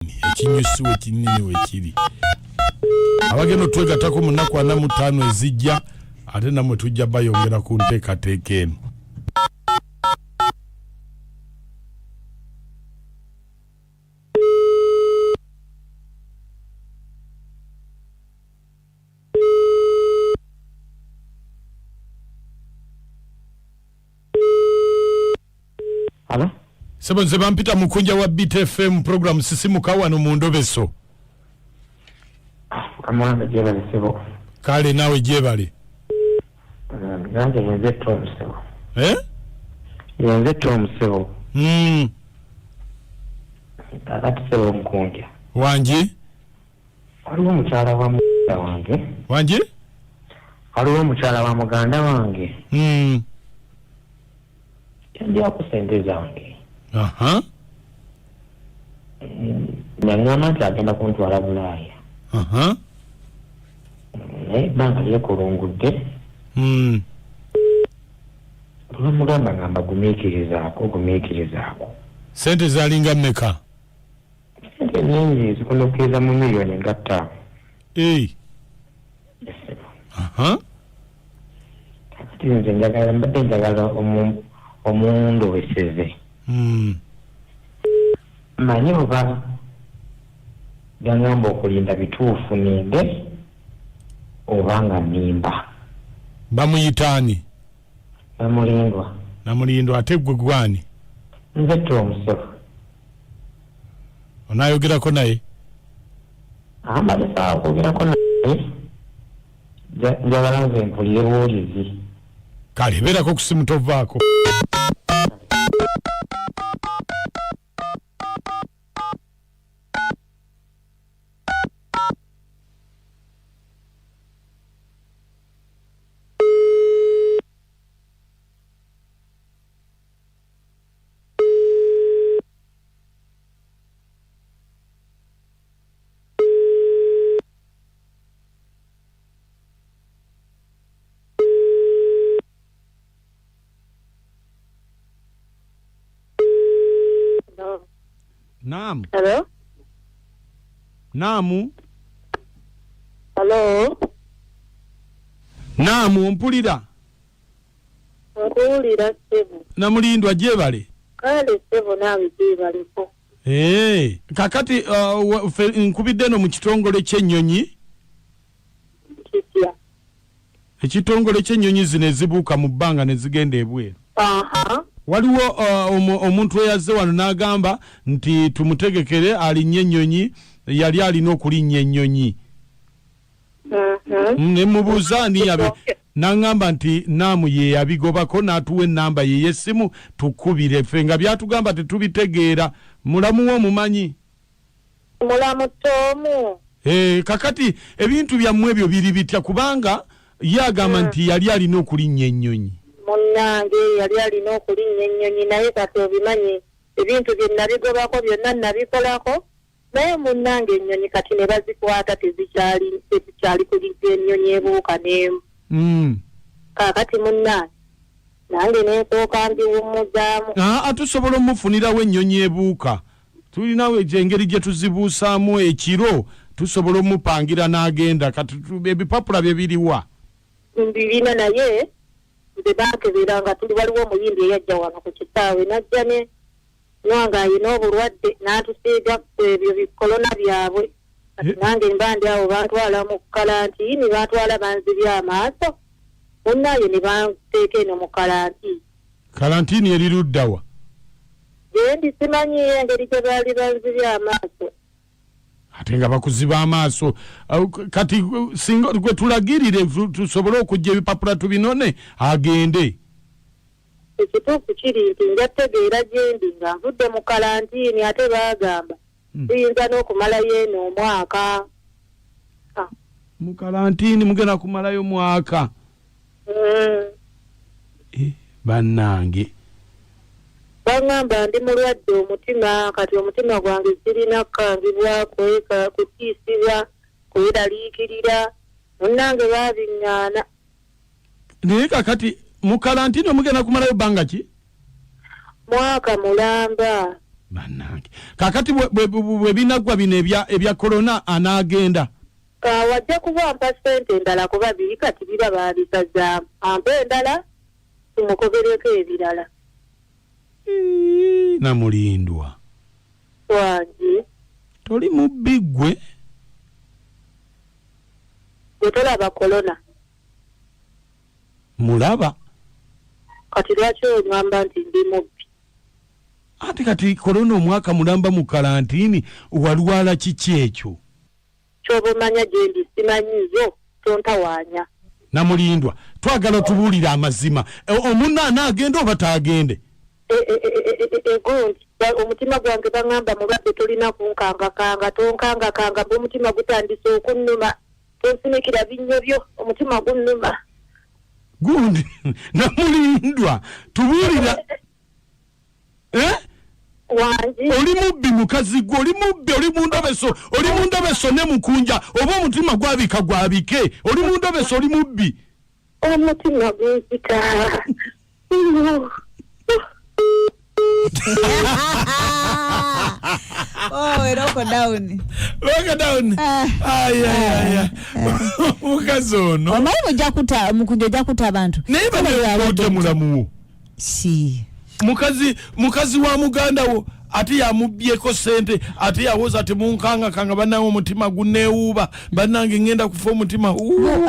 kinini ekinyusi we kinini we kiri abageno twegatako mu nnaku 45 ezijja ate namwe tujja bayongera ku nteekateeka eno. Hello? Sebo nze bampita Mukunja wa BTFM program sisimuka wano mu Endobeso. Kamwana jebale sebo. Kale nawe jebale. Ganje yenze Tom sebo. Yenze Tom sebo. Kakati sebo Mukunja. Wanji? Waliwo mukyala wa muganda wange. Wanji? Waliwo mukyala wa muganda wange. Ndi akusente zange. Nangama nti agenda kuntwala Bulaaya. Naye banga lyekulungudde. Olwamugamba ngamba gumiikirizaako. Sente zalinga mmeka? Sente nyingi zikunokeza mu miliyoni nga 5. Kati nze njagala omundoweseze. Manyi oba gangamba okulinda bituufu ninde oba nga nimba. Bamuyitaani? Namulindwa ate gwe gwani? Nze Tomusefu. Onaayogerako naye? Amalisaa okwogerako naye. Njagala nze mpulire buwulizi. Kale beerako ku simu tovaako. Naam. Hello? Naamu. Hello? Naamu, mpulira. Mpulira sebo. Namulindwa jebale. Kale sebo nawe jebaliko. Kakati nkubidde no mu kitongole ky'ennyonyi. Kitya. Ekitongole ky'ennyonyi zino ezibuuka mu bbanga ne zigenda ebweru. Waliwo omuntu eyazze wano n'agamba nti tumutegekere alinnye ennyonyi yali alina okulinnya ennyonyi. Ne mubuuza ani n'aŋŋamba nti naamu ye yabigobako n'atuwa ennamba ye y'essimu tukubire ffe nga byatugamba tetubitegeera. Mulamu wo mumanyi? Mulamu Tomu. Kakati ebintu byammwe ebyo biri bitya kubanga ye agamba nti yali alina okulinnya ennyonyi. Munnange yali alina okulinnya ennyonyi naye kati obimanyi ebintu bye nabigobako byonna nabikolako naye munnange ennyonyi kati ne bazikwata tezikyali kulinnya ennyonyi ebuuka n'emu. Kaakati munnange nange neesooka mbiwummuzaamu. Tusobola omufunirawo ennyonyi ebuuka. Tulinawo engeri gye tuzibuusaamu ekiro tusobola omupangira n'agenda kati ebipapula bye biriwa? Mbirina naye nze bankebera nga tuli waliwo omuyimbi eyajja wano ku kitaawe najja ne nwanga ayina obulwadde n'atusiiga ebyo bikolona byabwe. Kati nange mba ndi awo bantwala mu kalantiini bantwala banzibya amaaso munnaayo ne banteeka eno mu kalantiini. Kalantiini eri luddawa? Gyendi simanyi engeri gye baali banzibya amaaso. Ate nga bakuziba amaaso kati singa gwe tulagirire tusobole okujja ebipapula tubinone agende. Ekituufu kiri nti njategeera gyendi nga nvudde mu kalantiini ate baagamba tuyinza n'okumalayo eno omwaka. Mu kalantiini mugenda kumalayo mwaka? Bannange bangamba ndi mulwadde omutima kati omutima gwange sirina kukangibwako kukiisibwa kweraliikirira munnange babiŋŋaana. Naye kakati mu kalantiini omugenda kumalayo bbanga ki? Mwaka mulamba. Bannange kakati bwe binagwa bino ebya corona anagenda wajja kubampa ssente endala kuba biri kati biba baabisazaamu ampa endala tumukobereko ebirala Namulindwa wange toli mubbi gwe tolaba corona mulaba kati lwaki ongamba nti ndi mubbi ate kati corona omwaka mulamba mu karantini walwala kiki ekyo kyoba omanya gyendi simanyiyo tontawaanya Namulindwa twagala tubuulira amazima omunno anaagenda oba taagende egundi omutima gwange baŋŋamba mulwadde tolina kunkangakanga tonkangakanga bw'omutima gutandise okunnuma tonsinikira binnyo byo omutima gunnuma gundi Namulindwa tubuulira wangi oli mubbi mukazi gwe oli mubbi oli mu ndobeso ne Mukunja oba omutima gwabike oli mu ndobeso oli mubbi omutima gwezika Lock down. Mukazi ono Omanyi bw'ojja Mukunja ojja kutta abantu naye banayote Mulamu si mukazi wa muganda wo ate yamubyeko sente ate yawoza temunkanga banawo omutima guneewuuba bannange ngenda kufa omutima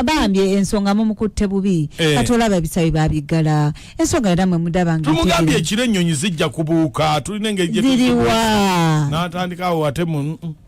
bambye ensonga mumukutte bubi kati olaba ebisabi babiggala ensonga era mwe mudabanga tumugambye ekiro ennyonyi zijja kubuuka tulina engeri gye ziriwa n'atandikawo ate mu